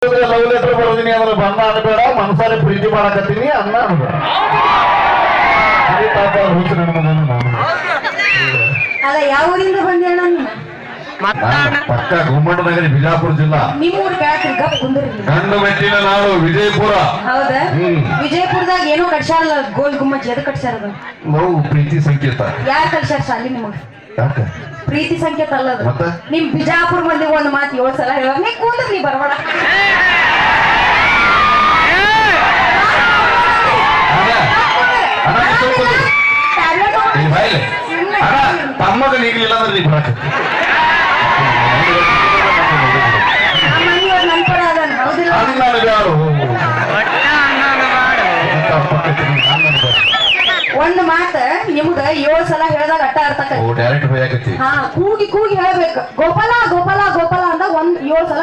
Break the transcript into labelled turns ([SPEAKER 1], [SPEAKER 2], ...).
[SPEAKER 1] Love letter ಬರೋದಿನಿ ಅಂದ್ರೆ ಬಣ್ಣ ಅನ್ಬೇಡ, ಮನಸಾರಿ ಪ್ರೀತಿ ಮಾಡಕತ್ತೀನಿ ಅನ್ನ ಅನ್ಬೇಡ.
[SPEAKER 2] ಅಲ್ಲ ಯಾವ ಊರಿಂದ ಬಂದೇಳ?
[SPEAKER 1] ಪಕ್ಕ ಗುಮ್ಮಟನಗರಿ, ಬಿಜಾಪುರ ಜಿಲ್ಲಾ.
[SPEAKER 2] ನಿಮ್ಮೂರ್ ಬ್ಯಾಟ್ರಿ ಗಪ್ ಕುಂದ್ರಿ.
[SPEAKER 1] ಗಂಡು ಮೆಟ್ಟಿನ ನಾಡು ವಿಜಯಪುರ.
[SPEAKER 2] ಹೌದಾ? ವಿಜಯಪುರದಾಗ ಏನೋ ಕಟ್ಸಾರಲ್ಲ ಗೋಲ್ ಗುಮ್ಮಚ್, ಎದಕ್ ಕಟ್ಸಾರದ?
[SPEAKER 1] ನಾವು ಪ್ರೀತಿ ಸಂಕೇತ.
[SPEAKER 2] ಯಾರು ಕಟ್ಸಾರ ಸಾಲಿ ನಿಮಗ?
[SPEAKER 1] ಯಾಕ
[SPEAKER 2] ಪ್ರೀತಿ ಸಂಕೇತ ಅಲ್ಲದ.
[SPEAKER 1] ಮತ್ತೆ
[SPEAKER 2] ನಿಮ್ ಬಿಜಾಪುರ ಮಂದಿ ಒಂದ್ ಮಾತು 7 ಸಲ ಹೇಳ, ನೀ ಕೂದ್ರ ನೀ ಬರಬೇಡ.
[SPEAKER 1] ತಮ್ಮಗ ನೀಗಲಿಲ್ಲ ಅಂದ್ರೆ ನೀ ಬರಕ
[SPEAKER 2] ಒಂದ್ ಮಾತ ನಿಮ್ಗ 7 ಸಲ ಹೇಳ್ದಾಗ ಅಟ್ಟ ಅರ್ಥ.
[SPEAKER 1] ಡೈರೆಕ್ಟ್
[SPEAKER 2] ಹಾ, ಕೂಗಿ ಕೂಗಿ ಹೇಳ್ಬೇಕು. ಗೋಪಾಲ ಗೋಪಾಲ ಗೋಪಾಲ ಅಂದಾಗ ಒಂದ್ 7 ಸಲ